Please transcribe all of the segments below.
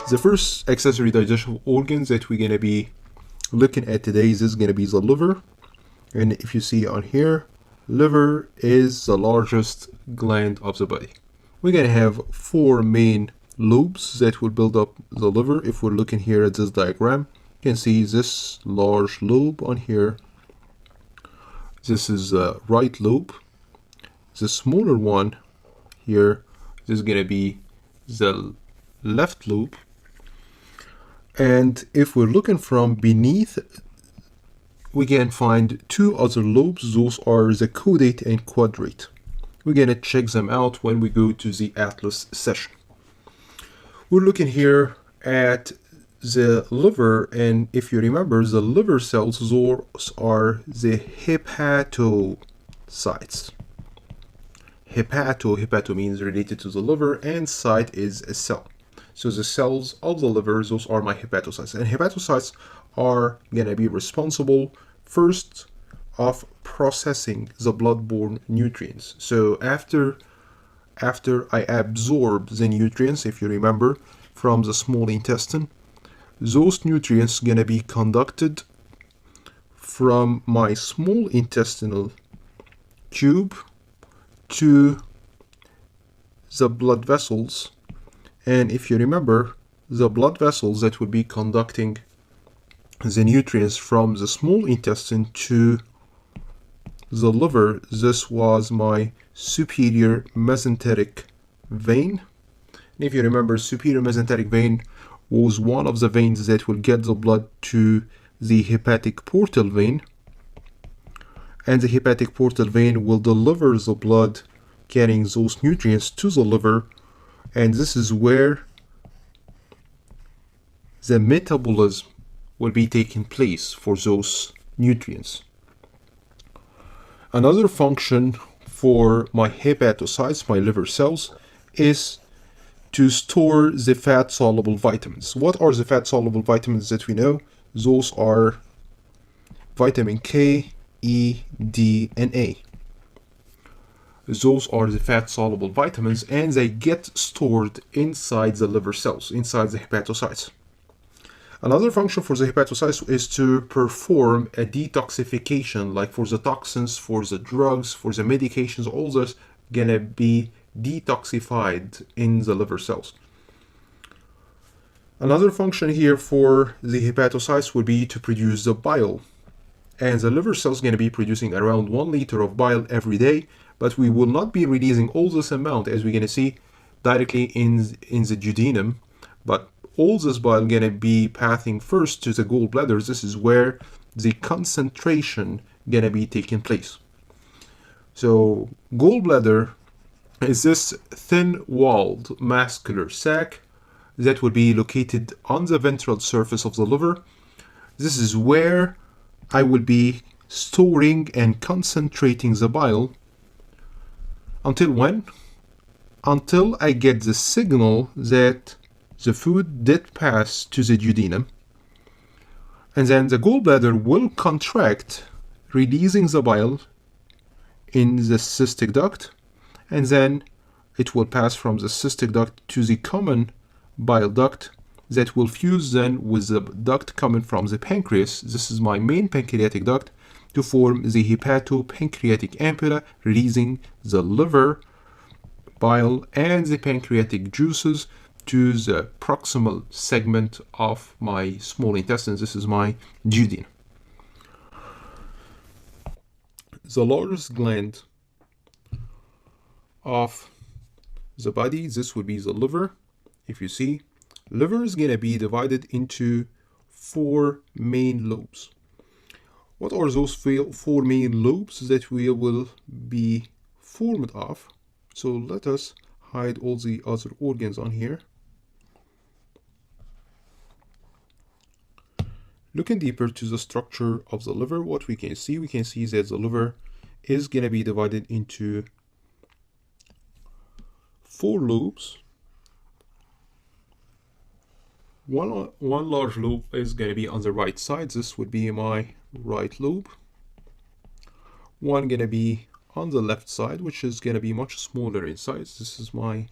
The first accessory digestive organs that we're going to be looking at today is going to be the liver. And if you see on here, liver is the largest gland of the body. We're going to have four main lobes that will build up the liver. If we're looking here at this diagram, you can see this large lobe on here. This is the right lobe. The smaller one here, this is going to be the left lobe. And if we're looking from beneath, we can find two other lobes. Those are the caudate and quadrate. We're going to check them out when we go to the Atlas session. We're looking here at the liver, and if you remember, the liver cells, those are the hepatocytes. Hepato means related to the liver, and cyte is a cell. So the cells of the liver, those are my hepatocytes. And hepatocytes are going to be responsible first of processing the blood-borne nutrients. So after I absorb the nutrients, if you remember, from the small intestine, those nutrients are going to be conducted from my small intestinal tube to the blood vessels. And if you remember, the blood vessels that will be conducting the nutrients from the small intestine to the liver, this was my superior mesenteric vein. And if you remember, superior mesenteric vein was one of the veins that will get the blood to the hepatic portal vein. And the hepatic portal vein will deliver the blood carrying those nutrients to the liver. And this is where the metabolism will be taking place for those nutrients. Another function for my hepatocytes, my liver cells, is to store the fat-soluble vitamins. What are the fat-soluble vitamins that we know? Those are vitamin K, E, D, and A. Those are the fat-soluble vitamins, and they get stored inside the liver cells, inside the hepatocytes. Another function for the hepatocytes is to perform a detoxification, like for the toxins, for the drugs, for the medications, all this gonna be detoxified in the liver cells. Another function here for the hepatocytes would be to produce the bile. And the liver cells are going to be producing around 1 liter of bile every day, but we will not be releasing all this amount, as we're going to see, directly in the duodenum, but all this bile is going to be passing first to the gallbladder. This is where the concentration going to be taking place. So gallbladder is this thin-walled muscular sac that will be located on the ventral surface of the liver. This is where I will be storing and concentrating the bile until when? Until I get the signal that the food did pass to the duodenum. And then the gallbladder will contract, releasing the bile in the cystic duct, and then it will pass from the cystic duct to the common bile duct that will fuse then with the duct coming from the pancreas. This is my main pancreatic duct, to form the hepatopancreatic ampulla, releasing the liver bile and the pancreatic juices to the proximal segment of my small intestine. This is my duodenum. The largest gland of the body, this would be the liver. If you see, liver is going to be divided into 4 main lobes. What are those 4 main lobes that we will be formed of? So let us hide all the other organs on here. Looking deeper to the structure of the liver, what we can see that the liver is going to be divided into 4 lobes. One large lobe is going to be on the right side. This would be my right lobe. One going to be on the left side, which is going to be much smaller in size. This is my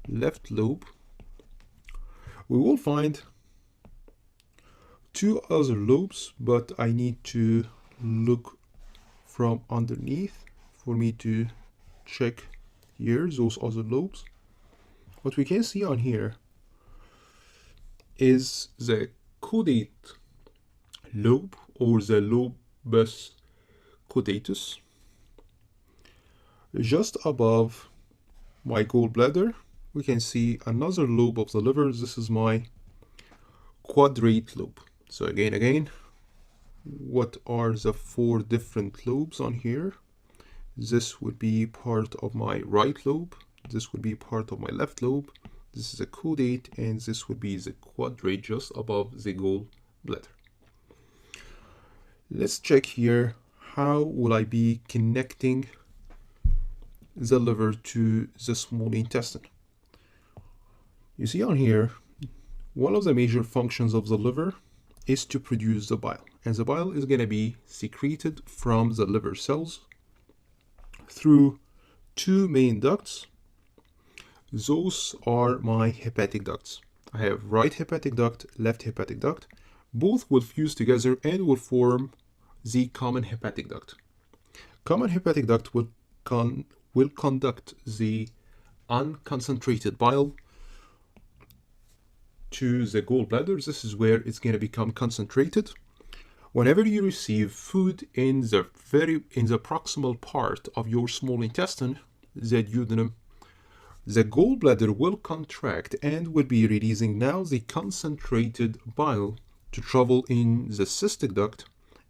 left lobe. We will find 2 other lobes, but I need to look from underneath for me to check here those other lobes. What we can see on here is the caudate lobe, or the lobus caudatus. Just above my gallbladder, we can see another lobe of the liver. This is my quadrate lobe. So again, what are the 4 different lobes on here? This would be part of my right lobe. This would be part of my left lobe. This is a caudate, and this would be the quadrate just above the gallbladder. Let's check here. How will I be connecting the liver to the small intestine? You see on here, one of the major functions of the liver is to produce the bile, and the bile is going to be secreted from the liver cells through 2 main ducts. Those are my hepatic ducts. I have right hepatic duct, left hepatic duct. Both will fuse together and will form the common hepatic duct. Common hepatic duct will conduct the unconcentrated bile to the gallbladder. This is where it's going to become concentrated. Whenever you receive food in the proximal part of your small intestine, the duodenum, the gallbladder will contract and will be releasing now the concentrated bile to travel in the cystic duct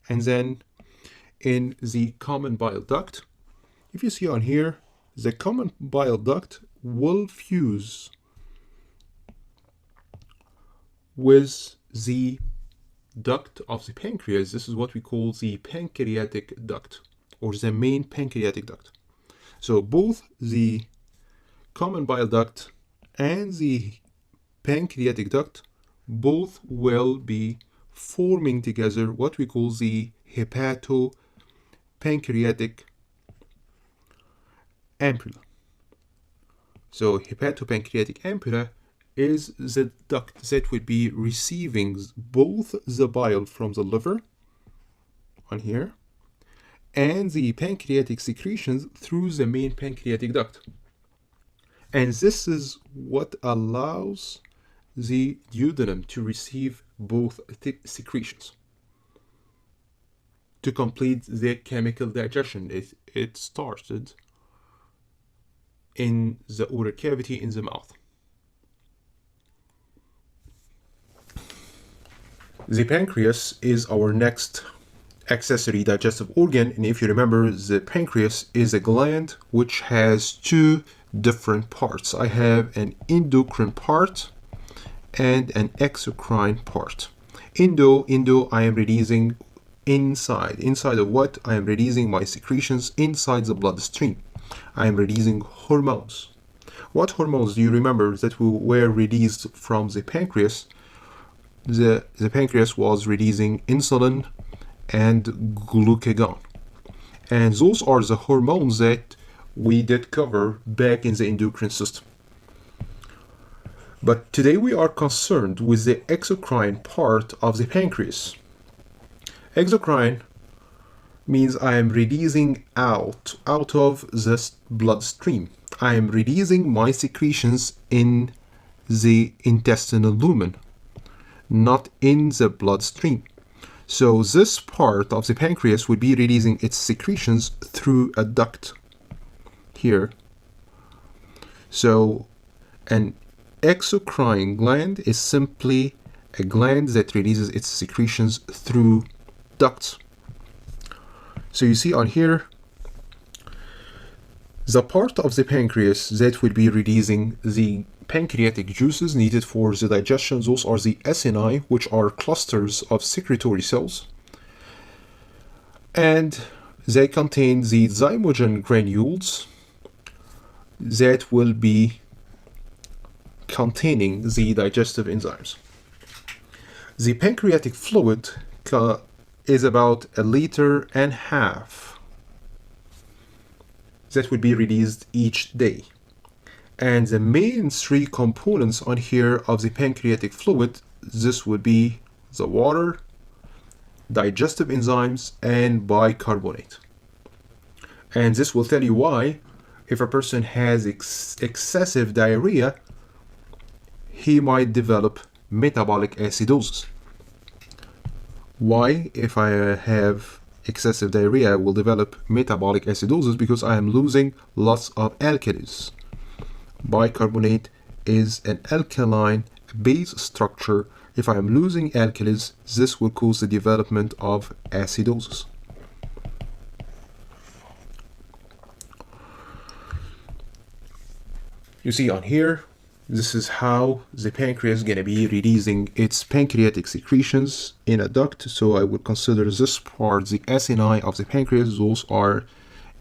and then in the common bile duct. If you see on here, the common bile duct will fuse with the duct of the pancreas. This is what we call the pancreatic duct, or the main pancreatic duct. So both the common bile duct and the pancreatic duct both will be forming together what we call the hepatopancreatic ampulla. So hepatopancreatic ampulla is the duct that would be receiving both the bile from the liver on here and the pancreatic secretions through the main pancreatic duct. And this is what allows the duodenum to receive both secretions to complete the chemical digestion. It started in the oral cavity in the mouth. The pancreas is our next accessory digestive organ, and if you remember, the pancreas is a gland which has 2 different parts. I have an endocrine part and an exocrine part. Endo, I am releasing inside of what? I am releasing my secretions inside the bloodstream. I am releasing hormones. What hormones do you remember that were released from the pancreas? The pancreas was releasing insulin and glucagon. And those are the hormones that we did cover back in the endocrine system. But today we are concerned with the exocrine part of the pancreas. Exocrine means I am releasing out of the bloodstream. I am releasing my secretions in the intestinal lumen, not in the bloodstream. So this part of the pancreas would be releasing its secretions through a duct here. So an exocrine gland is simply a gland that releases its secretions through ducts. So you see on here, the part of the pancreas that would be releasing the pancreatic juices needed for the digestion, those are the acini, which are clusters of secretory cells. And they contain the zymogen granules that will be containing the digestive enzymes. The pancreatic fluid is about 1.5 liters that will be released each day. And the main three components on here of the pancreatic fluid, this would be the water, digestive enzymes, and bicarbonate. And this will tell you why, if a person has excessive diarrhea, he might develop metabolic acidosis. Why, if I have excessive diarrhea, I will develop metabolic acidosis? Because I am losing lots of alkalis. Bicarbonate is an alkaline base structure. If I am losing alkalis, this will cause the development of acidosis. You see on here, this is how the pancreas is going to be releasing its pancreatic secretions in a duct. So I would consider this part the acini of the pancreas. Those are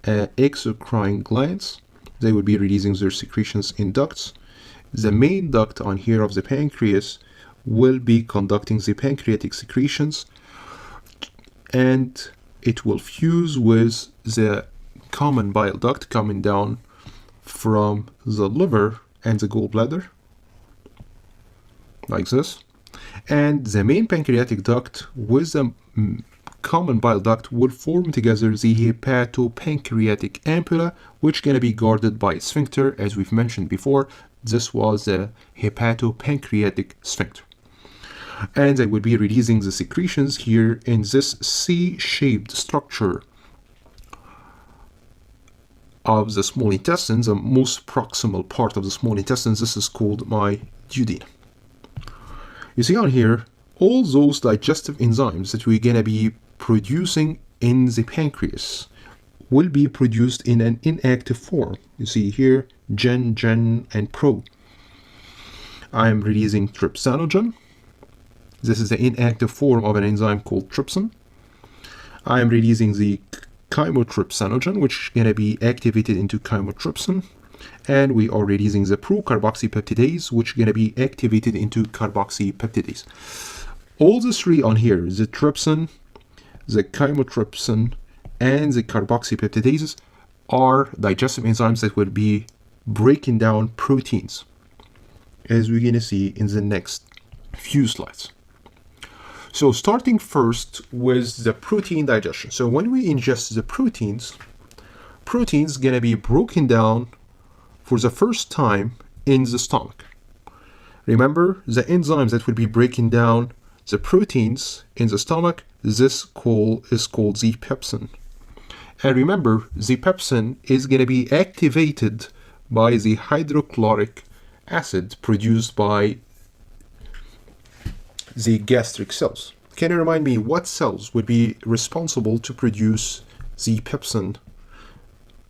exocrine glands. They would be releasing their secretions in ducts. The main duct on here of the pancreas will be conducting the pancreatic secretions, and it will fuse with the common bile duct coming down from the liver and the gallbladder, like this. And the main pancreatic duct with the common bile duct will form together the hepatopancreatic ampulla, which is going to be guarded by a sphincter. As we've mentioned before, this was the hepatopancreatic sphincter. And they will be releasing the secretions here in this C-shaped structure of the small intestines, the most proximal part of the small intestines. This is called my duodenum. You see on here, all those digestive enzymes that we're going to be producing in the pancreas will be produced in an inactive form. You see here, gen, and pro. I'm releasing trypsinogen. This is the inactive form of an enzyme called trypsin. I am releasing the chymotrypsinogen, which is going to be activated into chymotrypsin. And we are releasing the procarboxypeptidase, which is going to be activated into carboxypeptidase. All the three on here, the trypsin, the chymotrypsin, and the carboxypeptidases, are digestive enzymes that will be breaking down proteins, as we're going to see in the next few slides. So starting first with the protein digestion. So when we ingest the proteins going to be broken down for the first time in the stomach. Remember, the enzymes that will be breaking down the proteins in the stomach, this is called the pepsin. And remember, the pepsin is going to be activated by the hydrochloric acid produced by the gastric cells. Can you remind me what cells would be responsible to produce the pepsin,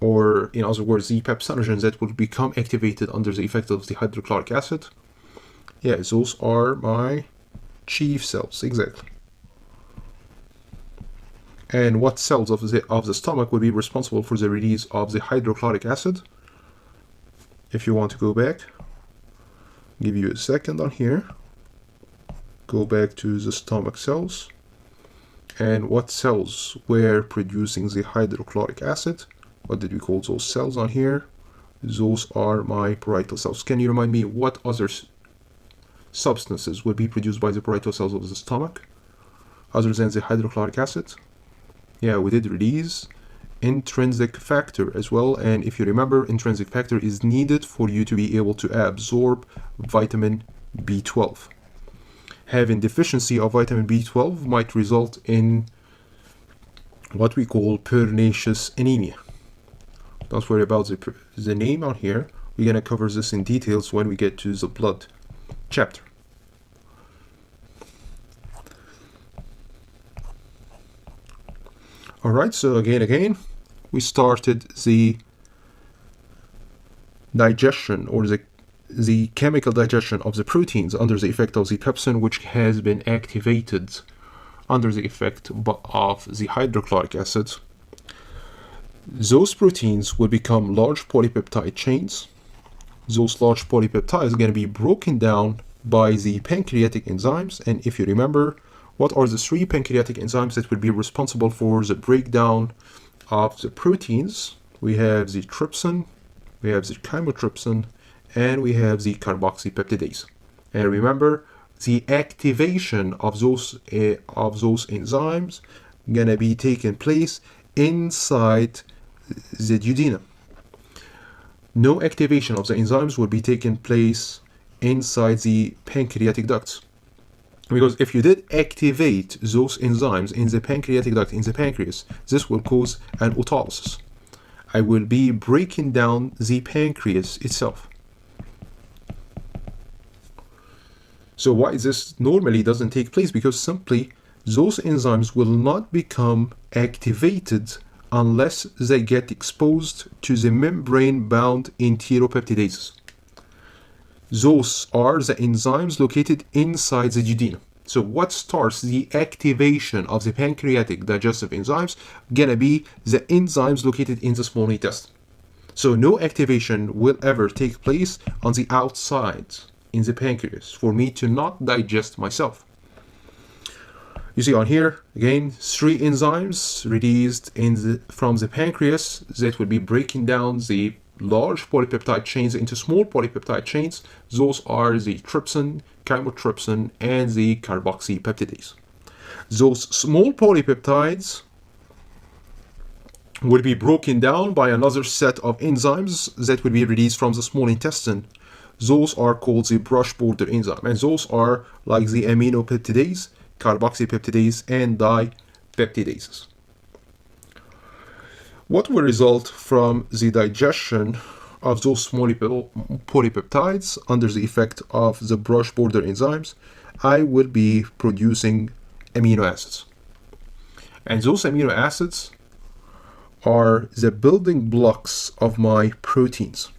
or in other words, the pepsinogens that will become activated under the effect of the hydrochloric acid? Yeah, those are my chief cells, exactly. And what cells of the stomach will be responsible for the release of the hydrochloric acid? If you want to go back, give you a second on here. Go back to the stomach cells. And what cells were producing the hydrochloric acid? What did we call those cells on here? Those are my parietal cells. Can you remind me what other substances will be produced by the parietal cells of the stomach other than the hydrochloric acid? Yeah, we did release intrinsic factor as well. And if you remember, intrinsic factor is needed for you to be able to absorb vitamin B12. Having deficiency of vitamin B12 might result in what we call pernicious anemia. Don't worry about the name on here. We're going to cover this in details when we get to the blood chapter. Alright, so again, we started the digestion, or the chemical digestion of the proteins under the effect of the pepsin, which has been activated under the effect of the hydrochloric acid. Those proteins will become large polypeptide chains, those large polypeptides are going to be broken down by the pancreatic enzymes. And if you remember, what are the three pancreatic enzymes that will be responsible for the breakdown of the proteins? We have the trypsin, we have the chymotrypsin, and we have the carboxypeptidase. And remember, the activation of those enzymes gonna be taking place inside the duodenum. No activation of the enzymes will be taking place inside the pancreatic ducts. Because if you did activate those enzymes in the pancreatic duct, in the pancreas, this will cause an autolysis. I will be breaking down the pancreas itself. So why this normally doesn't take place? Because simply those enzymes will not become activated unless they get exposed to the membrane-bound enteropeptidases. Those are the enzymes located inside the duodenum. So what starts the activation of the pancreatic digestive enzymes? Gonna be the enzymes located in the small intestine. So no activation will ever take place on the outside in the pancreas for me to not digest myself. You see on here, again, 3 enzymes released from the pancreas that will be breaking down the large polypeptide chains into small polypeptide chains. Those are the trypsin, chymotrypsin, and the carboxypeptidase. Those small polypeptides will be broken down by another set of enzymes that will be released from the small intestine. Those are called the brush border enzyme, and those are like the aminopeptidase, carboxypeptidase, and dipeptidases. What will result from the digestion of those small polypeptides under the effect of the brush border enzymes? I will be producing amino acids. And those amino acids are the building blocks of my proteins.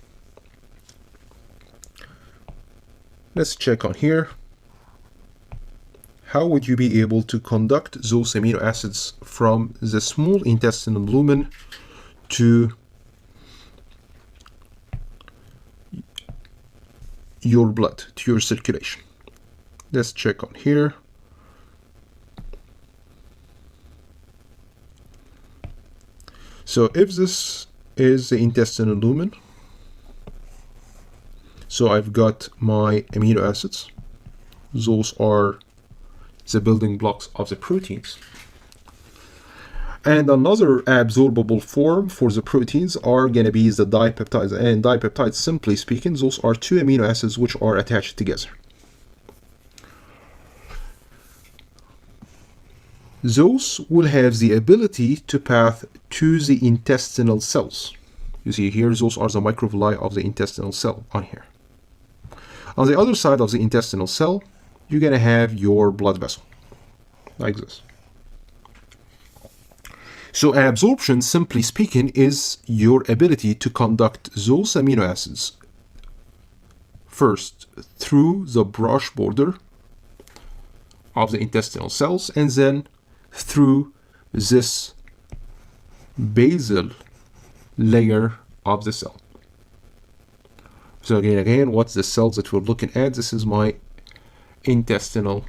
Let's check on here. How would you be able to conduct those amino acids from the small intestinal lumen to your blood, to your circulation? Let's check on here. So if this is the intestinal lumen, so I've got my amino acids. Those are the building blocks of the proteins. And another absorbable form for the proteins are going to be the dipeptides. And dipeptides, simply speaking, those are 2 amino acids which are attached together. Those will have the ability to pass to the intestinal cells. You see here, those are the microvilli of the intestinal cell on here. On the other side of the intestinal cell, you're going to have your blood vessel, like this. So absorption, simply speaking, is your ability to conduct those amino acids first through the brush border of the intestinal cells and then through this basal layer of the cell. So again, what's the cells that we're looking at? This is my intestinal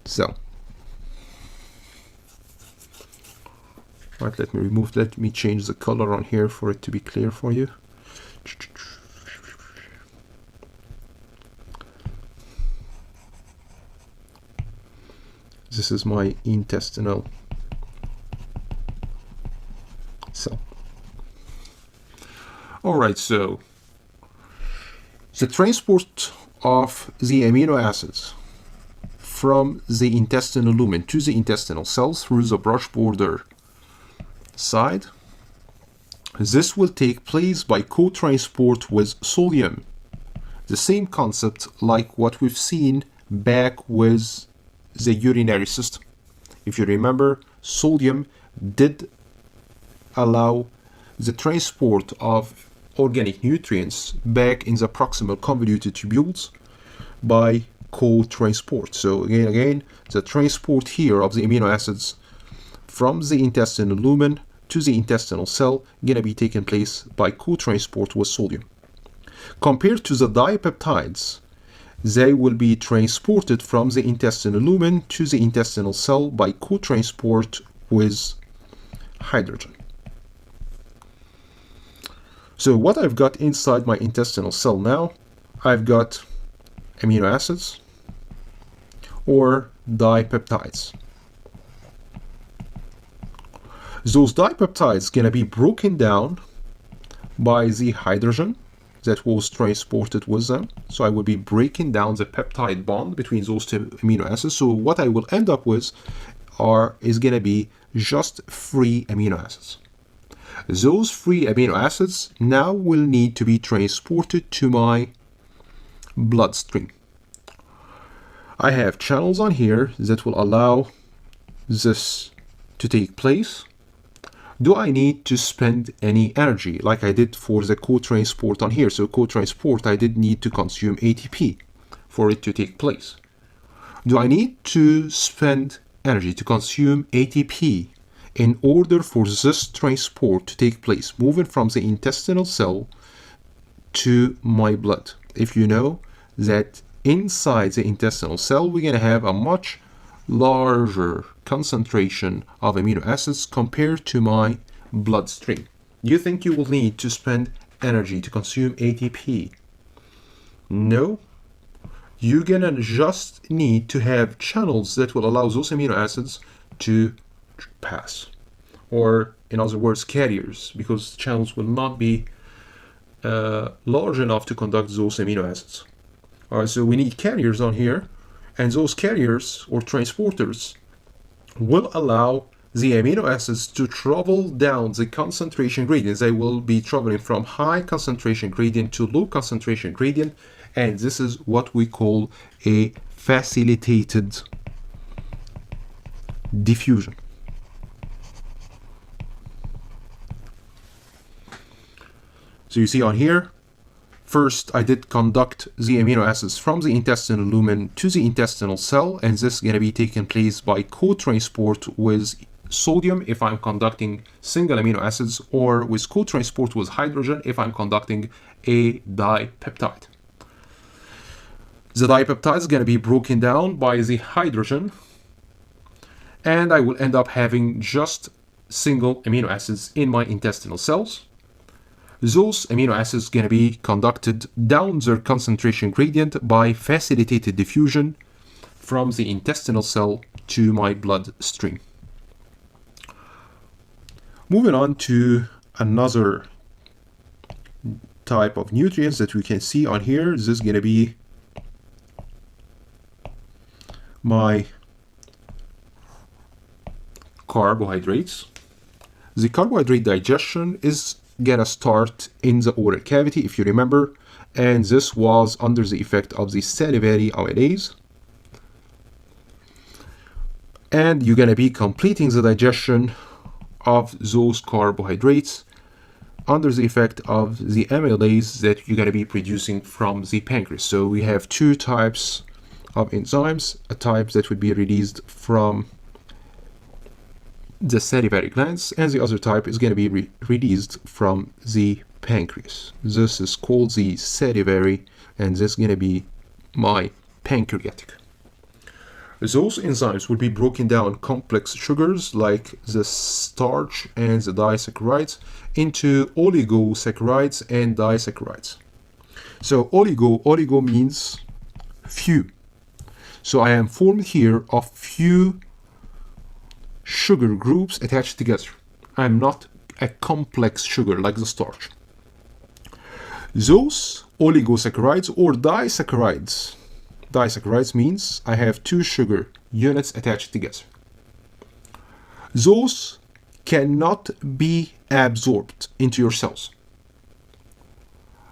cell. Right, let me change the color on here for it to be clear for you. This is my intestinal cell. Alright, so the transport of the amino acids from the intestinal lumen to the intestinal cells through the brush border side, this will take place by co-transport with sodium. The same concept like what we've seen back with the urinary system. If you remember, sodium did allow the transport of organic nutrients back in the proximal convoluted tubules by co-transport. So again, the transport here of the amino acids from the intestinal lumen to the intestinal cell gonna be taking place by co-transport with sodium. Compared to the dipeptides, they will be transported from the intestinal lumen to the intestinal cell by co-transport with hydrogen. So what I've got inside my intestinal cell now, I've got amino acids or dipeptides. Those dipeptides gonna be broken down by the hydrogen that was transported with them. So I will be breaking down the peptide bond between those two amino acids. So what I will end up with is gonna be just free amino acids. Those free amino acids now will need to be transported to my bloodstream. I have channels on here that will allow this to take place. Do I need to spend any energy like I did for the co-transport on here? So co-transport, I did need to consume ATP for it to take place. Do I need to spend energy to consume ATP in order for this transport to take place, moving from the intestinal cell to my blood? If you know that inside the intestinal cell, we're going to have a much larger concentration of amino acids compared to my bloodstream. You think you will need to spend energy to consume ATP? No. You're going to just need to have channels that will allow those amino acids to pass. Or, in other words, carriers, because channels will not be large enough to conduct those amino acids. All right, so we need carriers on here, and those carriers or transporters will allow the amino acids to travel down the concentration gradient. They will be traveling from high concentration gradient to low concentration gradient, and this is what we call a facilitated diffusion. So you see on here, first I did conduct the amino acids from the intestinal lumen to the intestinal cell, and this is going to be taking place by co-transport with sodium if I'm conducting single amino acids, or with co-transport with hydrogen if I'm conducting a dipeptide. The dipeptide is going to be broken down by the hydrogen, and I will end up having just single amino acids in my intestinal cells. Those amino acids going to be conducted down their concentration gradient by facilitated diffusion from the intestinal cell to my bloodstream. Moving on to another type of nutrients that we can see on here. This is going to be my carbohydrates. The carbohydrate digestion is gonna start in the oral cavity, if you remember, and this was under the effect of the salivary amylase. And you're gonna be completing the digestion of those carbohydrates under the effect of the amylase that you're gonna be producing from the pancreas. So we have two types of enzymes, a type that would be released from the salivary glands, and the other type is going to be released from the pancreas. This is called the salivary, and this is going to be my pancreatic. Those enzymes will be broken down complex sugars like the starch and the disaccharides into oligosaccharides and disaccharides. So oligo means few. So I am formed here of few sugar groups attached together. I'm not a complex sugar like the starch. Those oligosaccharides or disaccharides means I have two sugar units attached together. Those cannot be absorbed into your cells.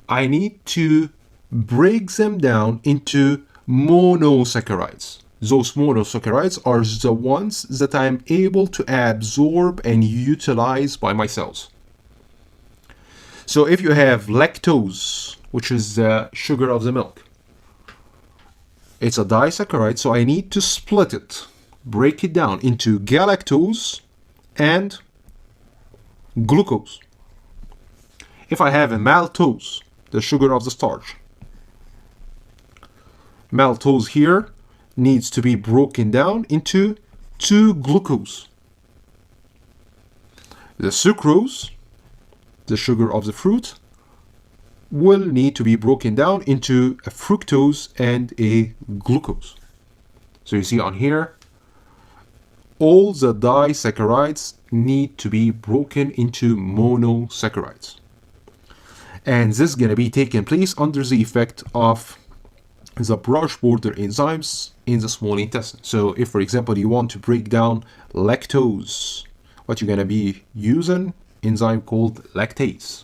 I need to break them down into monosaccharides. Those monosaccharides are the ones that I am able to absorb and utilize by my cells. So if you have lactose, which is the sugar of the milk, it's a disaccharide, so I need to split it, break it down into galactose and glucose. If I have a maltose, the sugar of the starch, maltose here needs to be broken down into 2-glucose. The sucrose, the sugar of the fruit, will need to be broken down into a fructose and a glucose. So you see on here, all the disaccharides need to be broken into monosaccharides. And this is going to be taking place under the effect of the brush border enzymes in the small intestine. So if, for example, you want to break down lactose, what you're going to be using, enzyme called lactase.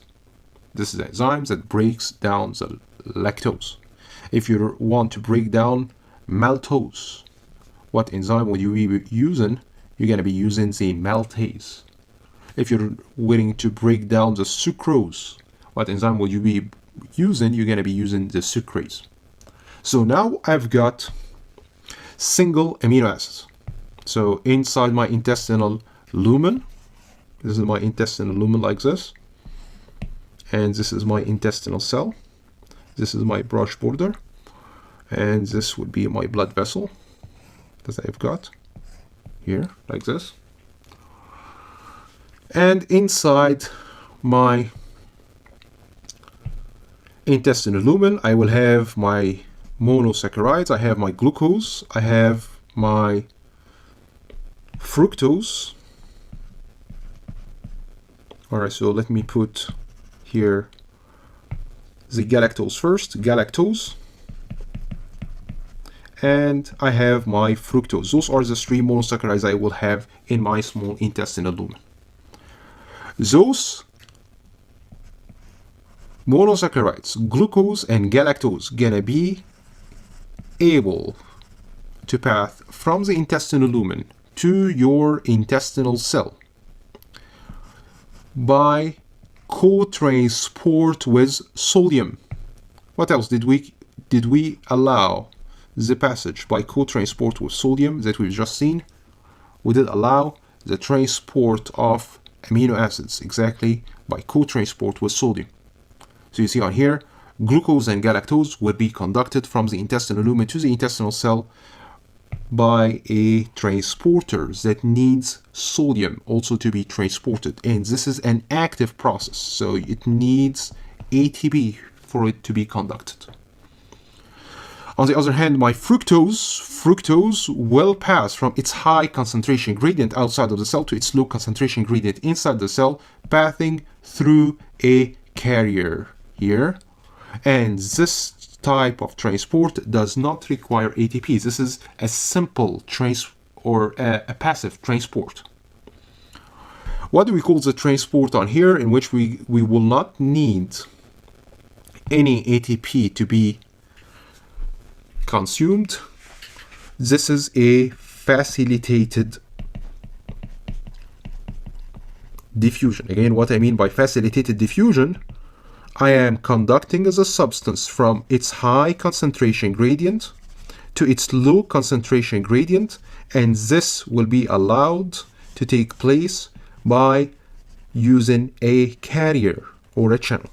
This is an enzyme that breaks down the lactose. If you want to break down maltose, what enzyme will you be using? You're going to be using the maltase. If you're willing to break down the sucrose, what enzyme will you be using? You're going to be using the sucrase. So now I've got single amino acids. So inside my intestinal lumen, this is my intestinal lumen like this, and this is my intestinal cell. This is my brush border, and this would be my blood vessel that I've got here like this. And inside my intestinal lumen, I will have my monosaccharides, I have my glucose, I have my fructose. Alright, so let me put here the galactose first, galactose, and I have my fructose. Those are the 3 monosaccharides I will have in my small intestinal lumen. Those monosaccharides, glucose and galactose, gonna be able to pass from the intestinal lumen to your intestinal cell by co-transport with sodium. What else did we allow the passage by co-transport with sodium that we've just seen? We did allow the transport of amino acids exactly by co-transport with sodium. So you see on here, glucose and galactose will be conducted from the intestinal lumen to the intestinal cell by a transporter that needs sodium also to be transported. And this is an active process, so it needs ATP for it to be conducted. On the other hand, my fructose will pass from its high concentration gradient outside of the cell to its low concentration gradient inside the cell, passing through a carrier here. And this type of transport does not require ATP. This is a simple a passive transport. What do we call the transport on here, in which we will not need any ATP to be consumed? This is a facilitated diffusion. Again, what I mean by facilitated diffusion, I am conducting as a substance from its high concentration gradient to its low concentration gradient, and this will be allowed to take place by using a carrier or a channel.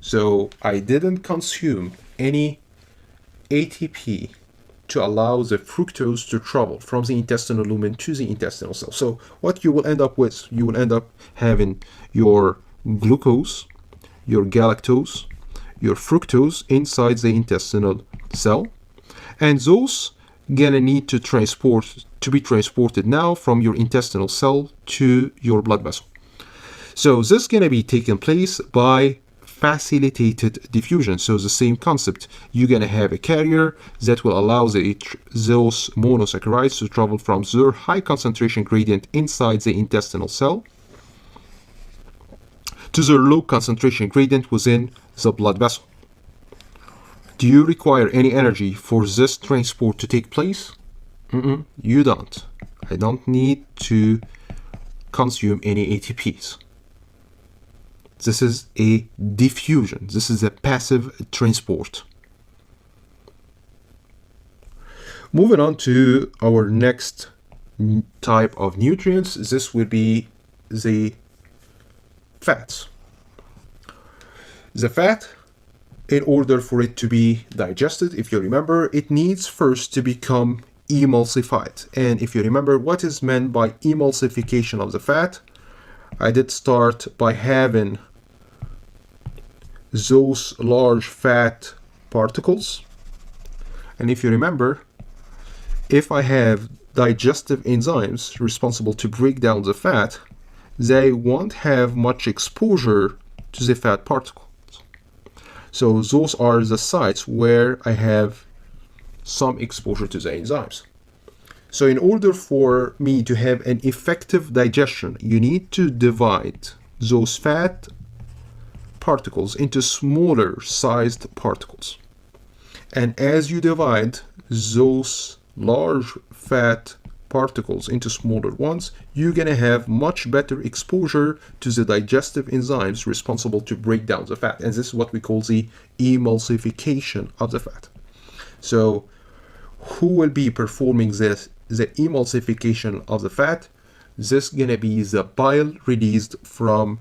So I didn't consume any ATP to allow the fructose to travel from the intestinal lumen to the intestinal cell. So what you will end up with, you will end up having your glucose, your galactose, your fructose inside the intestinal cell, and those gonna need to be transported now from your intestinal cell to your blood vessel. So this is gonna be taking place by facilitated diffusion. So the same concept, you're gonna have a carrier that will allow those monosaccharides to travel from their high concentration gradient inside the intestinal cell to their low concentration gradient within the blood vessel. Do you require any energy for this transport to take place? You don't. I don't need to consume any ATPs. This is a diffusion. This is a passive transport. Moving on to our next type of nutrients, this will be the fats. The fat, in order for it to be digested, if you remember, it needs first to become emulsified. And if you remember what is meant by emulsification of the fat, I did start by having those large fat particles. And if you remember, if I have digestive enzymes responsible to break down the fat, they won't have much exposure to the fat particles. So those are the sites where I have some exposure to the enzymes. So in order for me to have an effective digestion, you need to divide those fat particles into smaller sized particles. And as you divide those large fat particles into smaller ones, you're going to have much better exposure to the digestive enzymes responsible to break down the fat. And this is what we call the emulsification of the fat. So who will be performing the emulsification of the fat? This is going to be the bile released from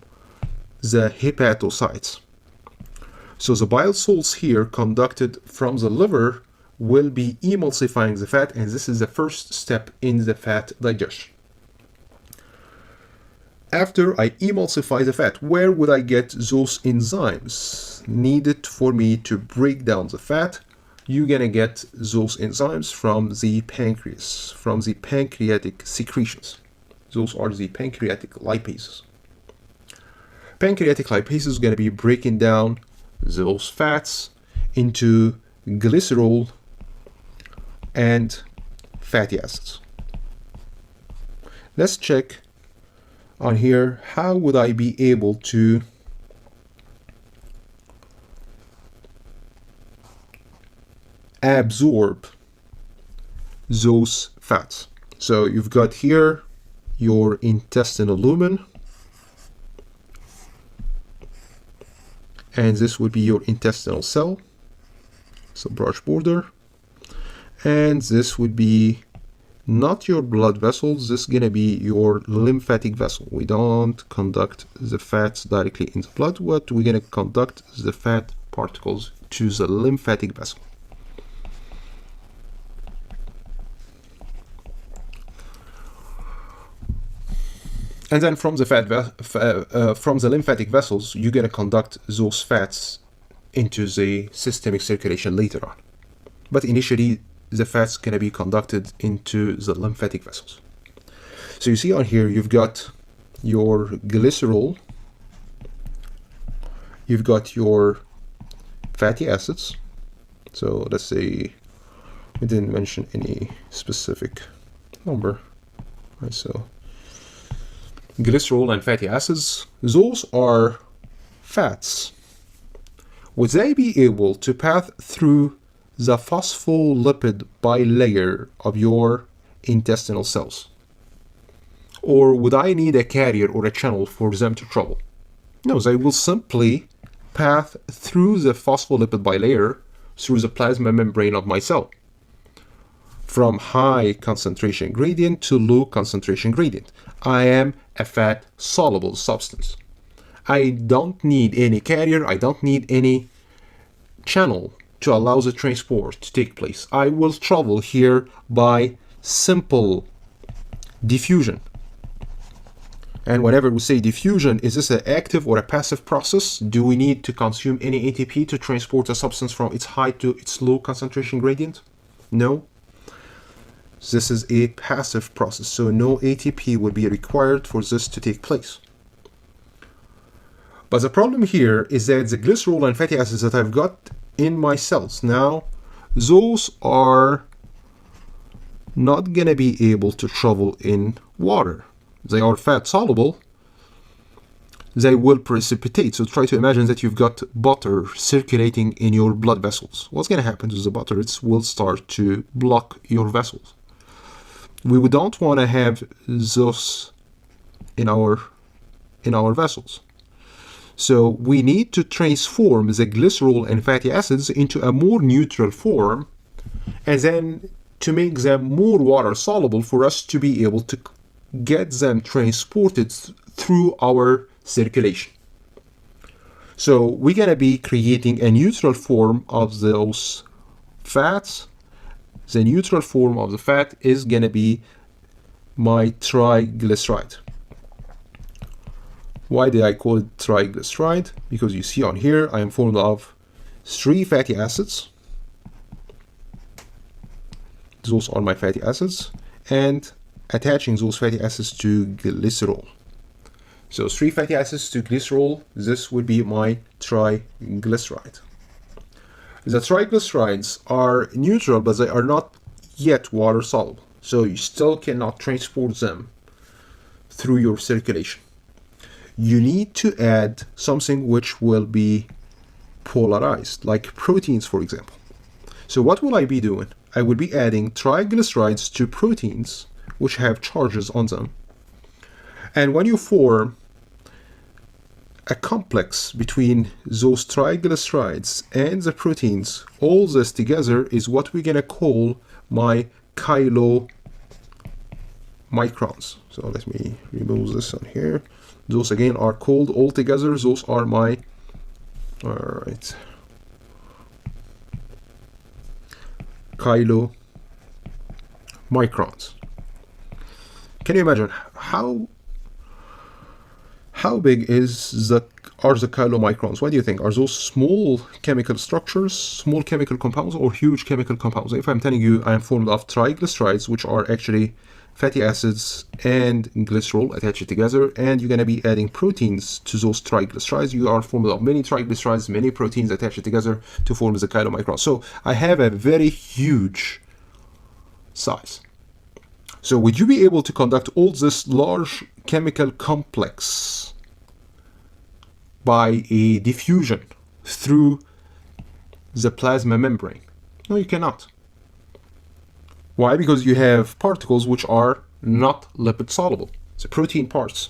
the hepatocytes. So the bile salts here conducted from the liver will be emulsifying the fat, and this is the first step in the fat digestion. After I emulsify the fat, where would I get those enzymes needed for me to break down the fat? You're gonna get those enzymes from the pancreas, from the pancreatic secretions. Those are the pancreatic lipases. Pancreatic lipases is gonna be breaking down those fats into glycerol and fatty acids. Let's check on here, how would I be able to absorb those fats? So you've got here your intestinal lumen, and this would be your intestinal cell, so brush border. And this would be not your blood vessels, this is going to be your lymphatic vessel. We don't conduct the fats directly in the blood, but we're going to conduct the fat particles to the lymphatic vessel. And then from the lymphatic vessels, you're going to conduct those fats into the systemic circulation later on. But initially, the fat's going to be conducted into the lymphatic vessels. So you see on here, you've got your glycerol, you've got your fatty acids. So let's say we didn't mention any specific number, right? So glycerol and fatty acids, those are fats. Would they be able to pass through the phospholipid bilayer of your intestinal cells? Or would I need a carrier or a channel for them to travel? No, they will simply pass through the phospholipid bilayer through the plasma membrane of my cell, from high concentration gradient to low concentration gradient. I am a fat soluble substance. I don't need any carrier, I don't need any channel to allow the transport to take place. I will travel here by simple diffusion. And whenever we say diffusion, is this an active or a passive process? Do we need to consume any ATP to transport a substance from its high to its low concentration gradient? No. This is a passive process, so no ATP would be required for this to take place. But the problem here is that the glycerol and fatty acids that I've got in my cells now, those are not going to be able to travel in water. They are fat soluble. They will precipitate. So try to imagine that you've got butter circulating in your blood vessels. What's going to happen to the butter? It will start to block your vessels. We don't want to have those in our vessels. So we need to transform the glycerol and fatty acids into a more neutral form, and then to make them more water soluble for us to be able to get them transported through our circulation. So we're going to be creating a neutral form of those fats. The neutral form of the fat is going to be my triglyceride. Why did I call it triglyceride? Because you see on here, I am formed of 3 fatty acids. Those are my fatty acids. And attaching those fatty acids to glycerol. So 3 fatty acids to glycerol, this would be my triglyceride. The triglycerides are neutral, but they are not yet water soluble. So you still cannot transport them through your circulation. You need to add something which will be polarized, like proteins, for example. So what will I be doing? I will be adding triglycerides to proteins which have charges on them. And when you form a complex between those triglycerides and the proteins, all this together is what we're going to call my kilomicrons. So let me remove this on here. Those again are called all together. Those are my, all right, kilomicrons. Can you imagine how big are the kilomicrons? What do you think? Are those small chemical structures, small chemical compounds, or huge chemical compounds? If I'm telling you I am formed of triglycerides, which are actually fatty acids and glycerol attached together, and you're going to be adding proteins to those triglycerides, you are formed of many triglycerides, many proteins attached together to form the kilomicron. So I have a very huge size. So would you be able to conduct all this large chemical complex by a diffusion through the plasma membrane? No, you cannot. Why? Because you have particles which are not lipid soluble. It's protein parts.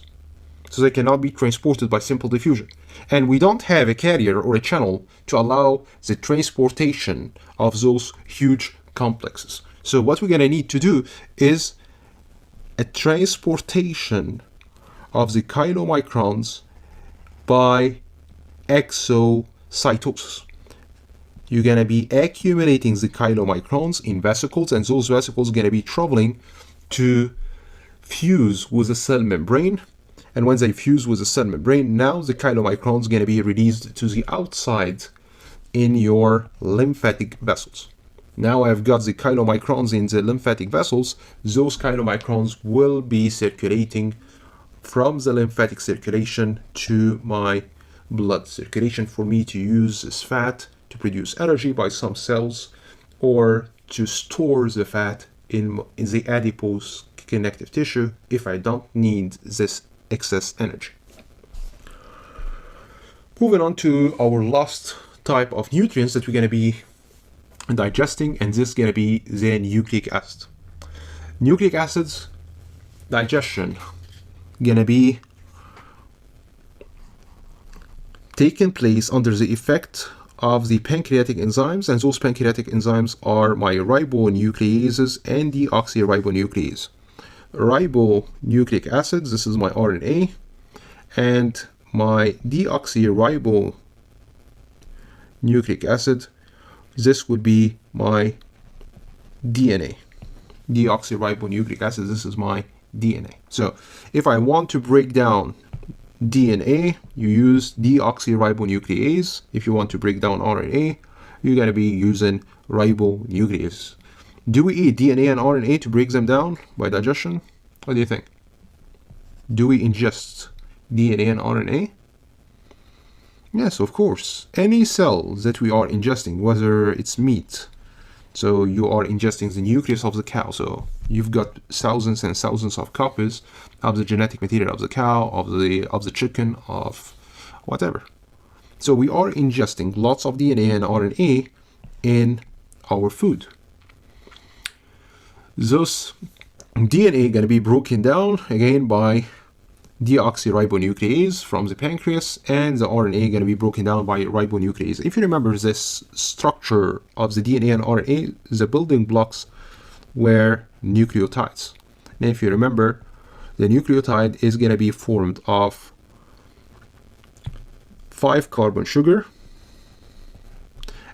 So they cannot be transported by simple diffusion. And we don't have a carrier or a channel to allow the transportation of those huge complexes. So what we're going to need to do is a transportation of the kilomicrons by exocytosis. You're going to be accumulating the kilomicrons in vesicles, and those vesicles are going to be traveling to fuse with the cell membrane. And when they fuse with the cell membrane, now the kilomicrons are going to be released to the outside in your lymphatic vessels. Now I've got the kilomicrons in the lymphatic vessels. Those kilomicrons will be circulating from the lymphatic circulation to my blood circulation for me to use this fat to produce energy by some cells, or to store the fat in the adipose connective tissue if I don't need this excess energy. Moving on to our last type of nutrients that we're going to be digesting, and this is going to be the nucleic acid. Nucleic acids digestion going to be taking place under the effect of the pancreatic enzymes, and those pancreatic enzymes are my ribonucleases and deoxyribonuclease. Ribonucleic acids, this is my RNA, and my deoxyribonucleic acid, this would be my DNA. Deoxyribonucleic acid, this is my DNA. So if I want to break down DNA, you use deoxyribonuclease. If you want to break down RNA, you're going to be using ribonuclease. Do we eat DNA and RNA to break them down by digestion? What do you think? Do we ingest DNA and RNA? Yes, of course. Any cell that we are ingesting, whether it's meat, so you are ingesting the nucleus of the cow, so you've got thousands and thousands of copies of the genetic material of the cow, of the chicken, of whatever. So we are ingesting lots of DNA and RNA in our food. Those DNA going to be broken down again by deoxyribonuclease from the pancreas, and the RNA going to be broken down by ribonuclease. If you remember this structure of the DNA and RNA, the building blocks were nucleotides. And if you remember, the nucleotide is going to be formed of 5 carbon sugar.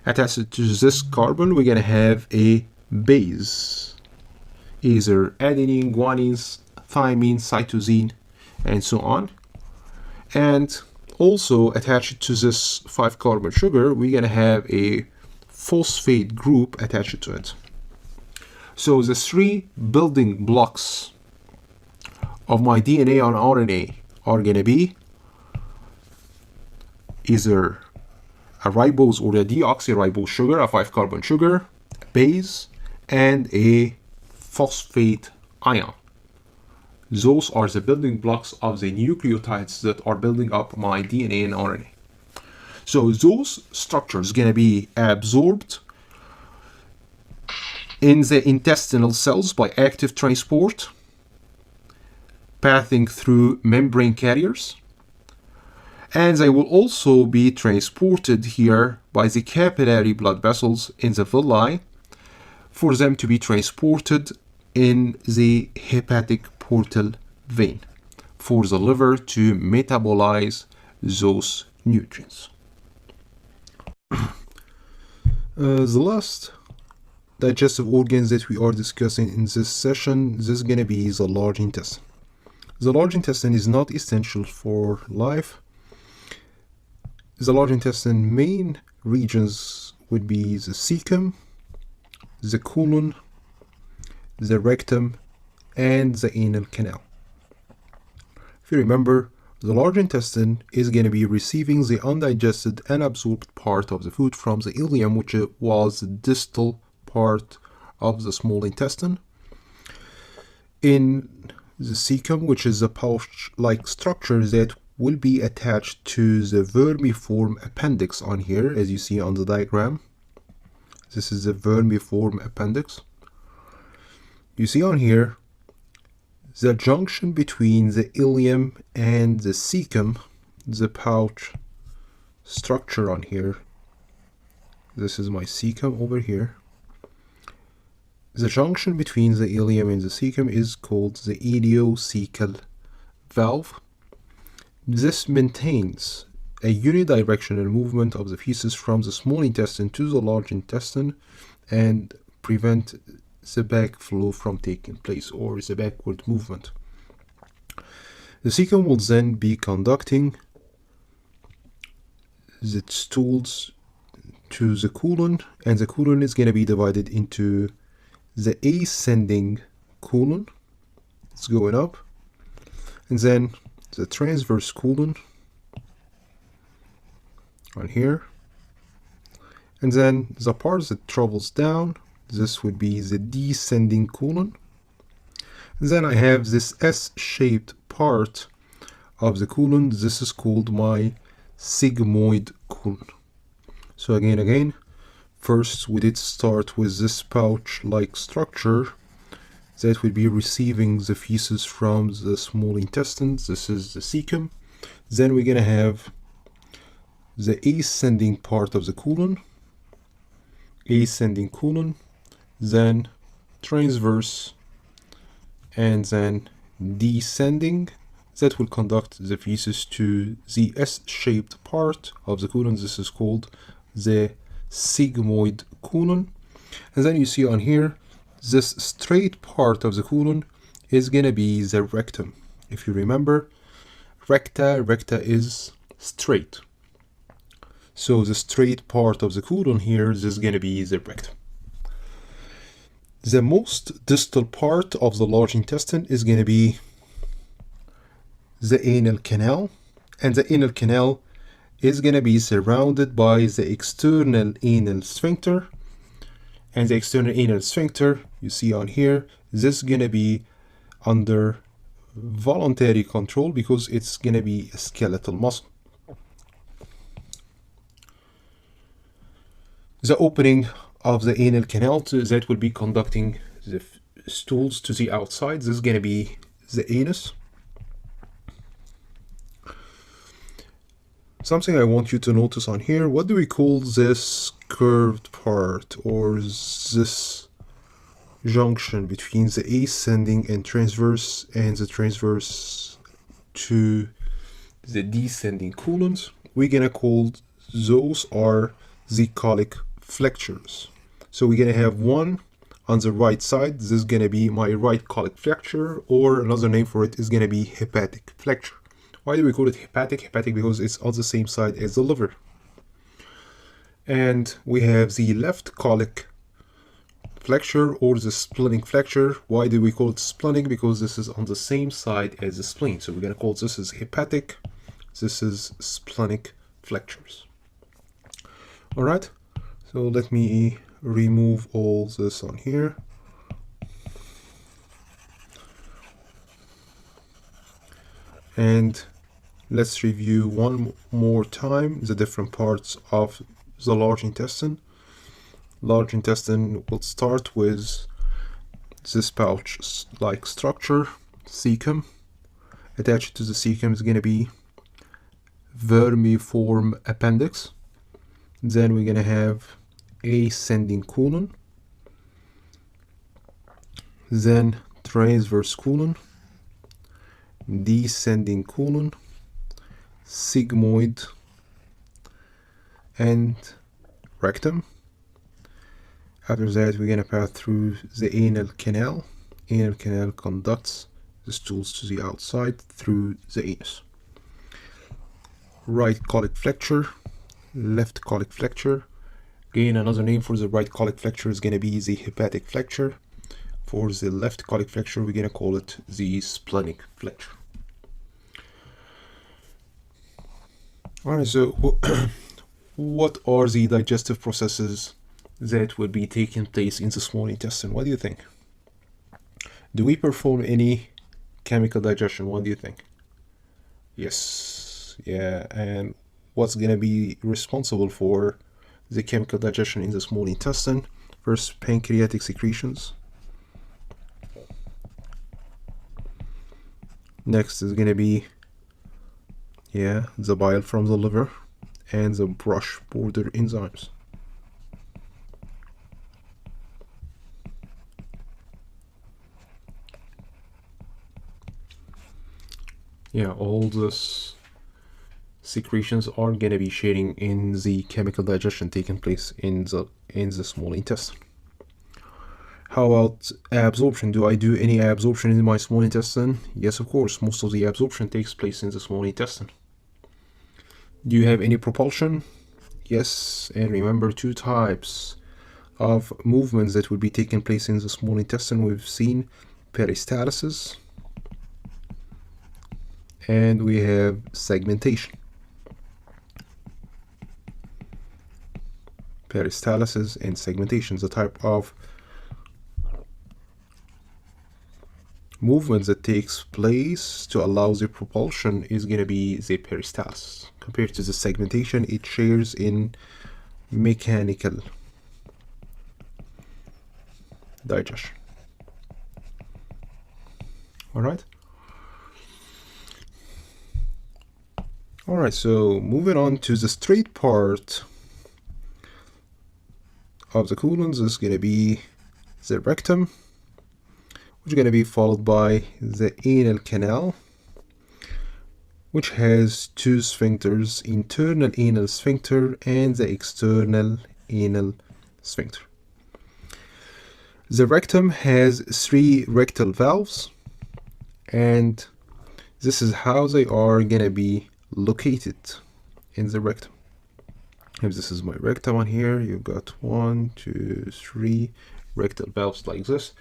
Attached to this carbon, we're going to have a base, either adenine, guanine, thymine, cytosine, and so on. And also attached to this 5 carbon sugar, we're going to have a phosphate group attached to it. So the 3 building blocks of my DNA and RNA are going to be either a ribose or a deoxyribose sugar, a 5 carbon sugar, a base, and a phosphate ion. Those are the building blocks of the nucleotides that are building up my DNA and RNA. So those structures are going to be absorbed in the intestinal cells by active transport, passing through membrane carriers. And they will also be transported here by the capillary blood vessels in the villi for them to be transported in the hepatic portal vein for the liver to metabolize those nutrients. The last digestive organs that we are discussing in this session, this is going to be the large intestine. The large intestine is not essential for life. The large intestine main regions would be the cecum, the colon, the rectum, and the anal canal. If you remember, the large intestine is going to be receiving the undigested and absorbed part of the food from the ileum, which was the distal part of the small intestine. In the cecum, which is a pouch-like structure that will be attached to the vermiform appendix on here, as you see on the diagram. This is the vermiform appendix. You see on here the junction between the ileum and the cecum, the pouch structure on here. This is my cecum over here. The junction between the ileum and the cecum is called the ileocecal valve. This maintains a unidirectional movement of the feces from the small intestine to the large intestine and prevent the backflow from taking place, or the backward movement. The cecum will then be conducting the stools to the colon, and the colon is going to be divided into the ascending colon. It's going up, and then the transverse colon on here, and then the part that travels down, this would be the descending colon. And then I have this S-shaped part of the colon. This is called my sigmoid colon. So again, first we did start with this pouch-like structure that would be receiving the feces from the small intestines. This is the cecum. Then we're going to have the ascending part of the colon, then transverse, and then descending. That will conduct the feces to the S-shaped part of the colon. This is called the sigmoid colon. And then you see on here, this straight part of the colon is going to be the rectum. If you remember, recta is straight. So the straight part of the colon here is going to be the rectum. The most distal part of the large intestine is going to be the anal canal, and the anal canal is going to be surrounded by the external anal sphincter. And the external anal sphincter, you see on here, this is going to be under voluntary control because it's going to be a skeletal muscle. The opening of the anal canal that will be conducting the stools to the outside, this is going to be the anus. Something I want you to notice on here, what do we call this curved part, or this junction between the ascending and the transverse to the descending colons? we're gonna call those are the colic flexures. So we're gonna have one on the right side. This is gonna be my right colic flexure, or another name for it is gonna be hepatic flexure. Why do we call it hepatic? Hepatic because it's on the same side as the liver. And we have the left colic flexure, or the splenic flexure. Why do we call it splenic? Because this is on the same side as the spleen. So we're gonna call this is hepatic, this is splenic flexures. All right, so let me remove all this on here. And let's review one more time the different parts of the large intestine. Large intestine will start with this pouch-like structure, cecum. Attached to the cecum is going to be vermiform appendix. Then we're going to have ascending colon, then transverse colon, descending colon, sigmoid, and rectum. After that, we're going to pass through the anal canal. Anal canal conducts the stools to the outside through the anus. Right colic flexure, left colic flexure. Again, another name for the right colic flexure is going to be the hepatic flexure. For the left colic flexure, we're going to call it the splenic flexure. Alright, so what are the digestive processes that will be taking place in the small intestine? What do you think? Do we perform any chemical digestion? What do you think? Yes, yeah, and what's going to be responsible for the chemical digestion in the small intestine? First, pancreatic secretions. Next is going to be, the bile from the liver and the brush border enzymes. All those secretions are going to be sharing in the chemical digestion taking place in the small intestine. How about absorption? Do I do any absorption in my small intestine? Yes, of course. Most of the absorption takes place in the small intestine. Do you have any propulsion? Yes, and remember two types of movements that will be taking place in the small intestine. We've seen peristalsis, and we have segmentation. Peristalsis and segmentation, the type of movement that takes place to allow the propulsion is going to be the peristalsis. Compared to the segmentation, it shares in mechanical digestion. Alright, so moving on to the straight part of the colon, this is going to be the rectum, which is going to be followed by the anal canal, which has two sphincters, internal anal sphincter and the external anal sphincter. The rectum has 3 rectal valves, and this is how they are going to be located in the rectum. If this is my rectum on here, you've got 1, 2, 3 rectal valves like this.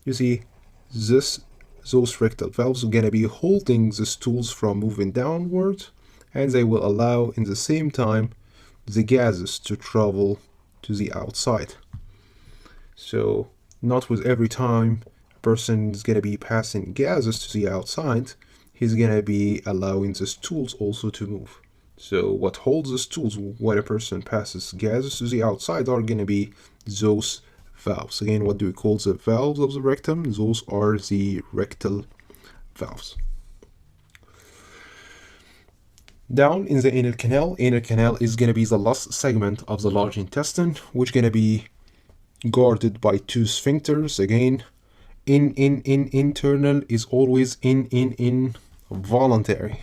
You see those rectal valves are going to be holding the stools from moving downward, and they will allow in the same time the gases to travel to the outside. So not with every time a person is going to be passing gases to the outside, he's going to be allowing the stools also to move. So what holds the stools when a person passes gases to the outside are going to be those valves. Again, what do we call the valves of the rectum? Those are the rectal valves. Down in the anal canal is going to be the last segment of the large intestine, which is going to be guarded by 2 sphincters. Again, internal is always in voluntary.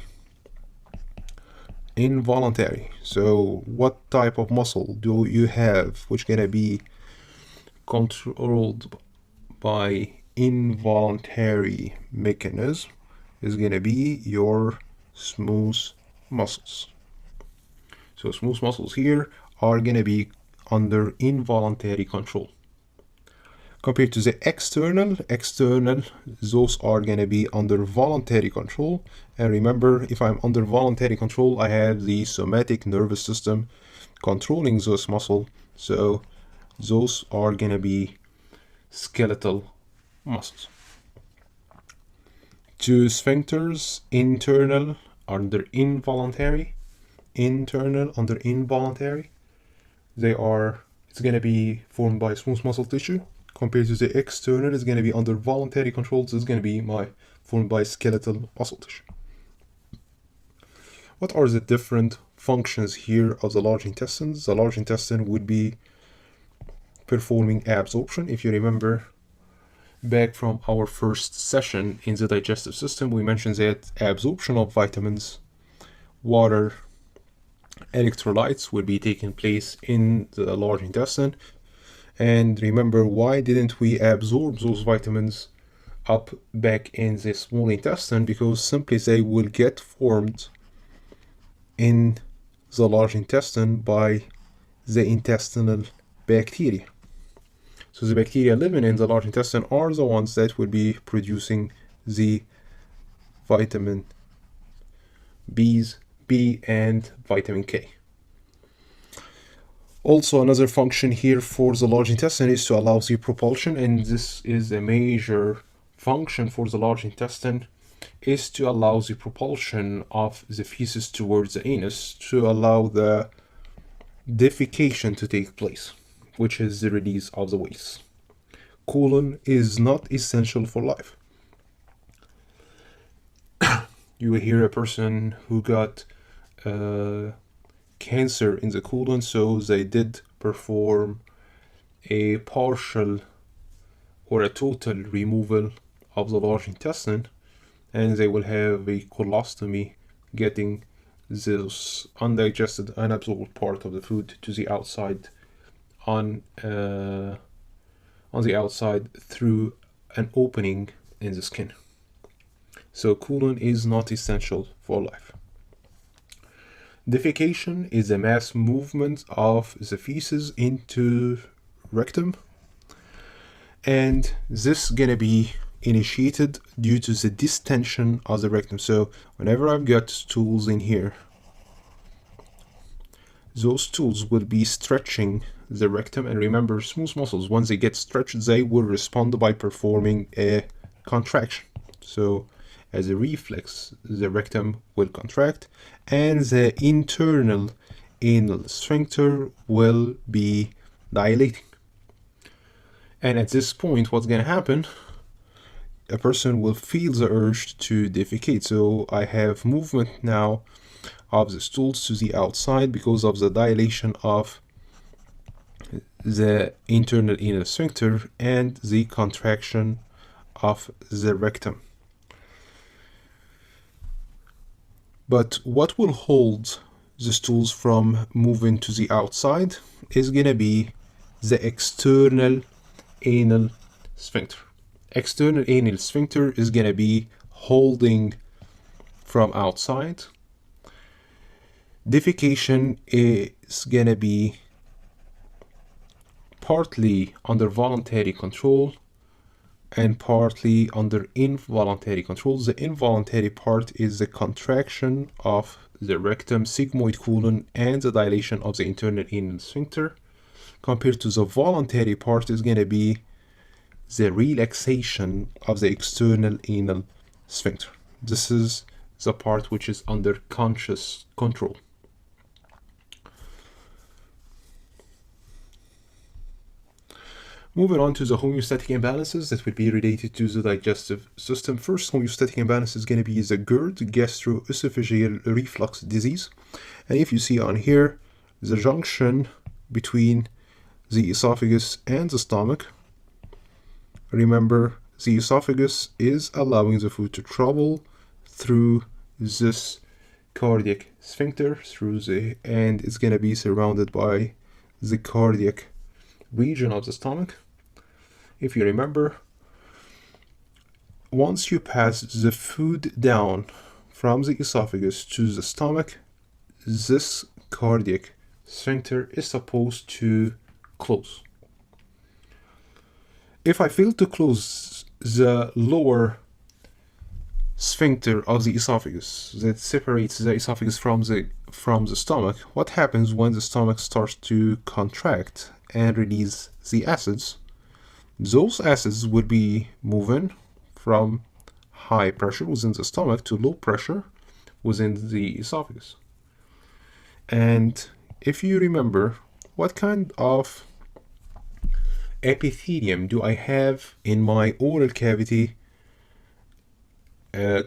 involuntary. So what type of muscle do you have which gonna be controlled by involuntary mechanism? Is gonna be your smooth muscles. So smooth muscles here are gonna be under involuntary control. Compared to the external, those are going to be under voluntary control. And remember, if I'm under voluntary control, I have the somatic nervous system controlling those muscles. So those are going to be skeletal muscles. Two sphincters, internal under involuntary, internal under involuntary. It's going to be formed by smooth muscle tissue. Compared to the external, is going to be under voluntary control. This is going to be formed by skeletal muscle tissue. What are the different functions here of the large intestines? The large intestine would be performing absorption. If you remember back from our first session in the digestive system, we mentioned that absorption of vitamins, water, electrolytes would be taking place in the large intestine. And remember, why didn't we absorb those vitamins up back in the small intestine? Because simply they will get formed in the large intestine by the intestinal bacteria. So the bacteria living in the large intestine are the ones that will be producing the vitamin B and vitamin K. Also, another function here for the large intestine is to allow the propulsion, and this is a major function for the large intestine, is to allow the propulsion of the feces towards the anus to allow the defecation to take place, which is the release of the waste. Colon is not essential for life. You will hear a person who got cancer in the colon, so they did perform a partial or a total removal of the large intestine, and they will have a colostomy, getting this undigested, unabsorbed part of the food to the outside on the outside through an opening in the skin. So colon is not essential for life. Defecation is a mass movement of the feces into rectum, and this is gonna be initiated due to the distension of the rectum. So whenever I've got stools in here, those stools will be stretching the rectum. And remember, smooth muscles, once they get stretched, they will respond by performing a contraction. So as a reflex, the rectum will contract and the internal anal sphincter will be dilating. And at this point, what's going to happen? A person will feel the urge to defecate. So I have movement now of the stools to the outside because of the dilation of the internal anal sphincter and the contraction of the rectum. But what will hold the stools from moving to the outside is going to be the external anal sphincter. External anal sphincter is going to be holding from outside. Defecation is going to be partly under voluntary control and partly under involuntary control. The involuntary part is the contraction of the rectum, sigmoid colon, and the dilation of the internal anal sphincter. Compared to the voluntary part is going to be the relaxation of the external anal sphincter. This is the part which is under conscious control. Moving on to the homeostatic imbalances that would be related to the digestive system. First homeostatic imbalance is going to be the GERD, gastroesophageal reflux disease. And if you see on here, the junction between the esophagus and the stomach, remember, the esophagus is allowing the food to travel through this cardiac sphincter and it's going to be surrounded by the cardiac region of the stomach. If you remember, once you pass the food down from the esophagus to the stomach, this cardiac sphincter is supposed to close. If I fail to close the lower sphincter of the esophagus that separates the esophagus from the stomach, what happens when the stomach starts to contract and release the acids? Those acids would be moving from high pressure within the stomach to low pressure within the esophagus. And if you remember, what kind of epithelium do I have in my oral cavity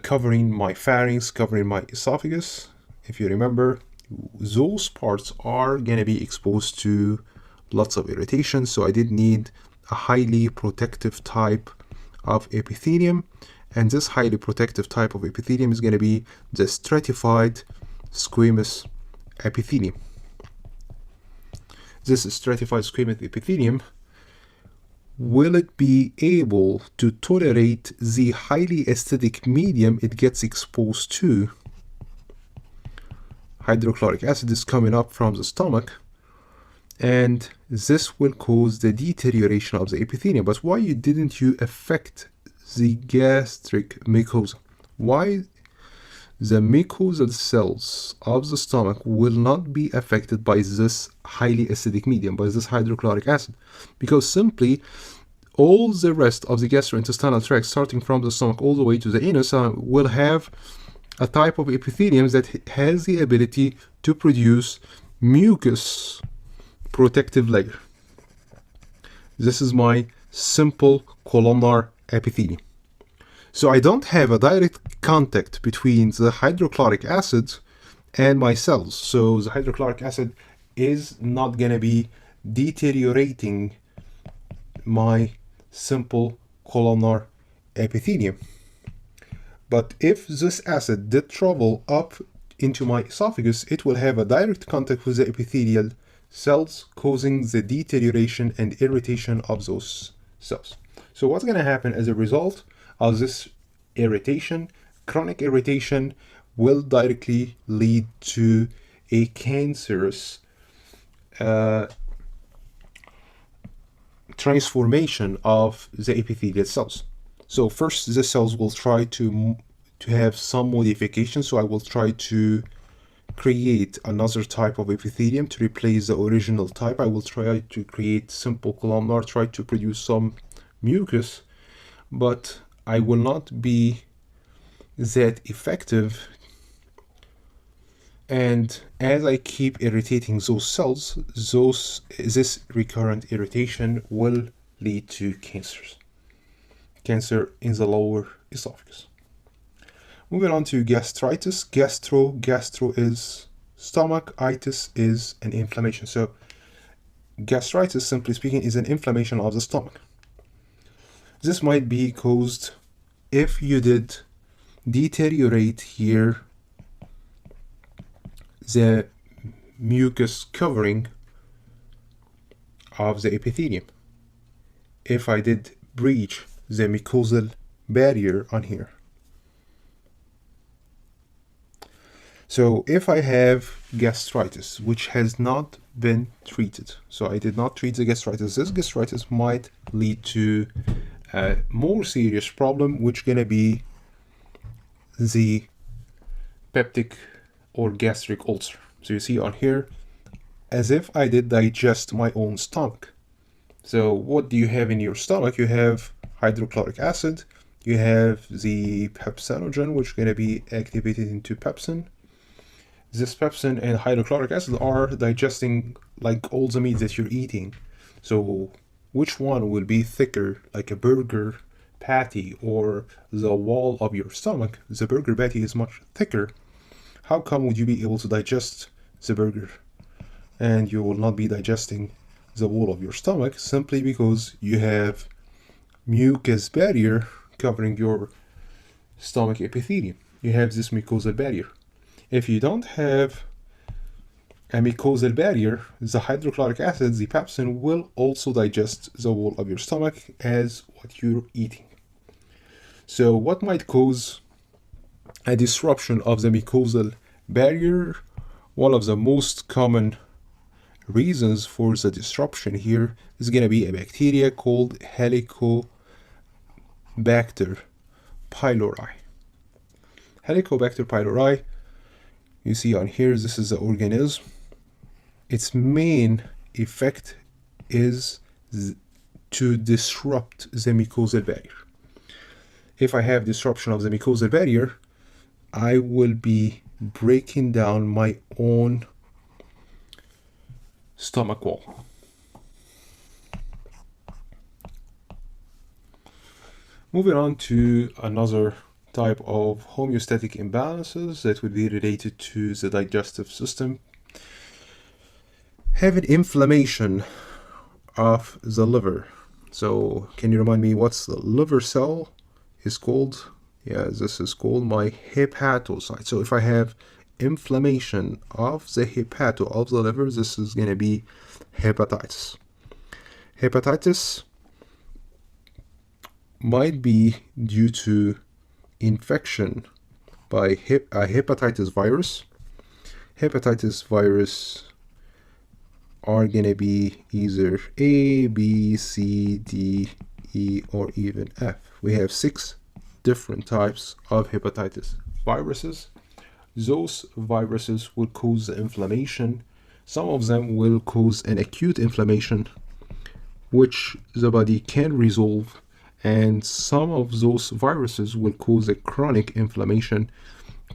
covering my pharynx, covering my esophagus? If you remember, those parts are going to be exposed to lots of irritation, so I did need a highly protective type of epithelium, and this highly protective type of epithelium is going to be the stratified squamous epithelium. This stratified squamous epithelium, will it be able to tolerate the highly acidic medium it gets exposed to? Hydrochloric acid is coming up from the stomach, and this will cause the deterioration of the epithelium. But why didn't you affect the gastric mucosa? Why the mucosal cells of the stomach will not be affected by this highly acidic medium, by this hydrochloric acid? Because simply all the rest of the gastrointestinal tract, starting from the stomach all the way to the anus, will have a type of epithelium that has the ability to produce mucus protective layer. This is my simple columnar epithelium. So I don't have a direct contact between the hydrochloric acid and my cells. So the hydrochloric acid is not going to be deteriorating my simple columnar epithelium. But if this acid did travel up into my esophagus, it will have a direct contact with the epithelial cells, causing the deterioration and irritation of those cells. So what's going to happen as a result of this irritation? Chronic irritation will directly lead to a cancerous transformation of the epithelial cells. So first, the cells will try to have some modification. So I will try to create another type of epithelium to replace the original type. I will try to create simple columnar, try to produce some mucus, but I will not be that effective. And as I keep irritating those cells, this recurrent irritation will lead to cancers. Cancer in the lower esophagus. Moving on to gastritis. Gastro is stomach, itis is an inflammation. So gastritis, simply speaking, is an inflammation of the stomach. This might be caused if you did deteriorate here the mucus covering of the epithelium. If I did breach the mucosal barrier on here. So if I have gastritis, which has not been treated, so I did not treat the gastritis, this gastritis might lead to a more serious problem, which gonna be the peptic or gastric ulcer. So you see on here, as if I did digest my own stomach. So what do you have in your stomach? You have hydrochloric acid, you have the pepsinogen, which is going to be activated into pepsin. This pepsin and hydrochloric acid are digesting like all the meat that you're eating. So which one will be thicker, like a burger patty or the wall of your stomach? The burger patty is much thicker. How come would you be able to digest the burger and you will not be digesting the wall of your stomach? Simply because you have mucus barrier covering your stomach epithelium. You have this mucosal barrier. If you don't have a mucosal barrier, the hydrochloric acid, the pepsin, will also digest the wall of your stomach as what you're eating. So what might cause a disruption of the mucosal barrier? One of the most common reasons for the disruption here is going to be a bacteria called Helicobacter pylori. Helicobacter pylori, you see on here, this is the organism. Its main effect is to disrupt the mucosal barrier. If I have disruption of the mucosal barrier, I will be breaking down my own stomach wall. Moving on to another type of homeostatic imbalances that would be related to the digestive system. Having inflammation of the liver. So can you remind me what's the liver cell is called? Yeah, this is called my hepatocyte. So if I have inflammation of the of the liver, this is going to be hepatitis. Hepatitis might be due to infection by a hepatitis virus. Hepatitis virus are going to be either A, B, C, D, E, or even F. We have 6 different types of hepatitis viruses. Those viruses will cause the inflammation. Some of them will cause an acute inflammation, which the body can resolve, and some of those viruses will cause a chronic inflammation,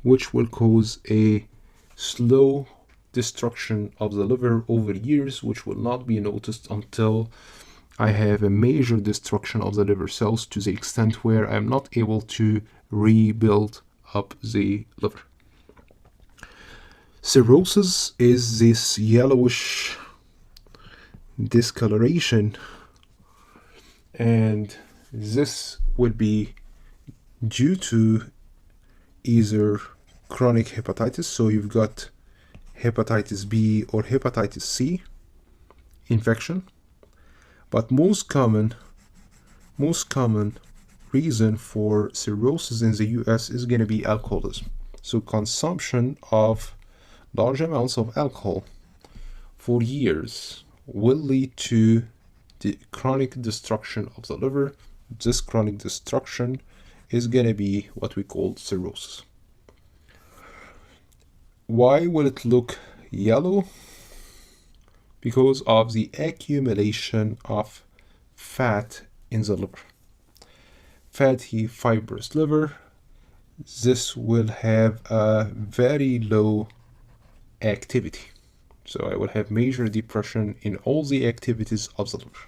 which will cause a slow destruction of the liver over years, which will not be noticed until I have a major destruction of the liver cells to the extent where I'm not able to rebuild up the liver. Cirrhosis is this yellowish discoloration, and this would be due to either chronic hepatitis, so you've got hepatitis B or hepatitis C infection, but most common reason for cirrhosis in the US is going to be alcoholism. So consumption of large amounts of alcohol for years will lead to the chronic destruction of the liver. This chronic destruction is going to be what we call cirrhosis. Why will it look yellow? Because of the accumulation of fat in the liver. Fatty fibrous liver, this will have a very low activity. So I will have major depression in all the activities of the liver.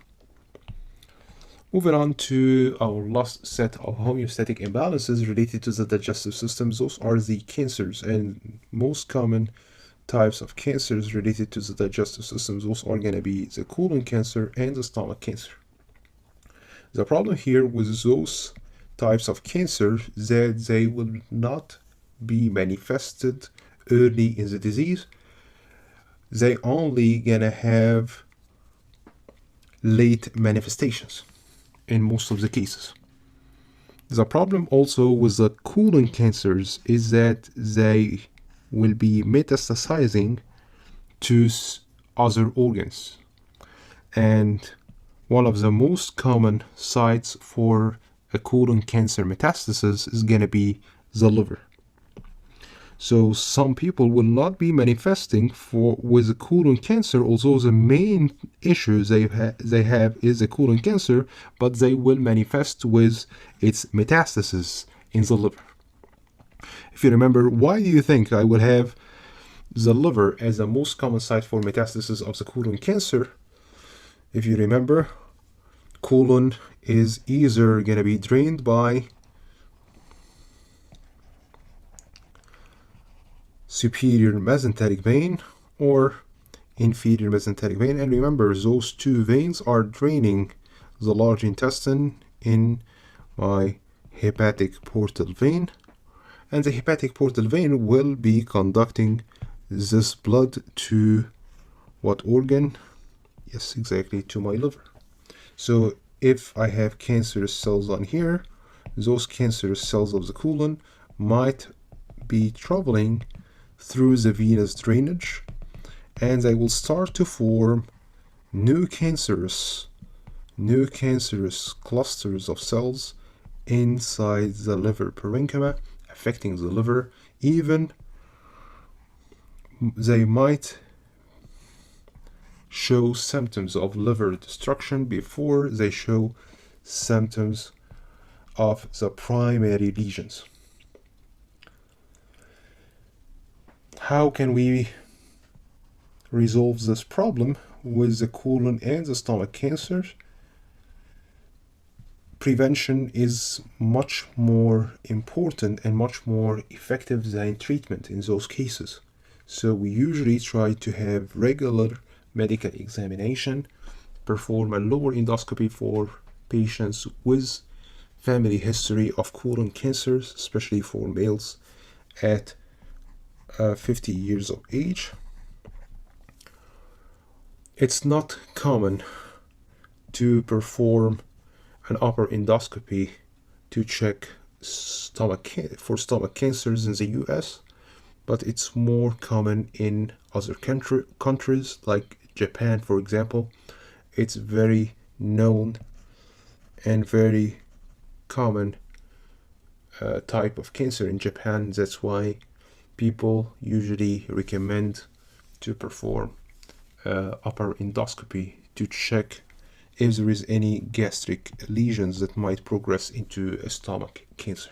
Moving on to our last set of homeostatic imbalances related to the digestive system. Those are the cancers, and most common types of cancers related to the digestive system. Those are going to be the colon cancer and the stomach cancer. The problem here with those types of cancer is that they will not be manifested early in the disease. They only gonna have late manifestations in most of the cases. The problem also with the colon cancers is that they will be metastasizing to other organs. And one of the most common sites for a colon cancer metastasis is going to be the liver. So some people will not be manifesting with a colon cancer, although the main issue they have is a colon cancer, but they will manifest with its metastasis in the liver. If you remember, why do you think I would have the liver as the most common site for metastasis of the colon cancer? If you remember, colon is either going to be drained by superior mesenteric vein or inferior mesenteric vein. And remember, those two veins are draining the large intestine in my hepatic portal vein. and the hepatic portal vein will be conducting this blood to what organ? Yes, exactly, to my liver. So if I have cancerous cells on here, those cancerous cells of the colon might be traveling through the venous drainage, and they will start to form new cancerous clusters of cells inside the liver parenchyma, affecting the liver. Even they might show symptoms of liver destruction before they show symptoms of the primary lesions. How can we resolve this problem with the colon and the stomach cancers? Prevention is much more important and much more effective than treatment in those cases. So we usually try to have regular medical examination, perform a lower endoscopy for patients with family history of colon cancers, especially for males at 50 years of age. It's not common to perform an upper endoscopy to check for stomach cancers in the US, but it's more common in other countries like Japan, for example. It's very known and very common type of cancer in Japan. That's why people usually recommend to perform upper endoscopy to check if there is any gastric lesions that might progress into a stomach cancer.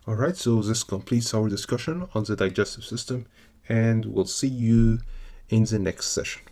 Alright, so this completes our discussion on the digestive system, and we'll see you in the next session.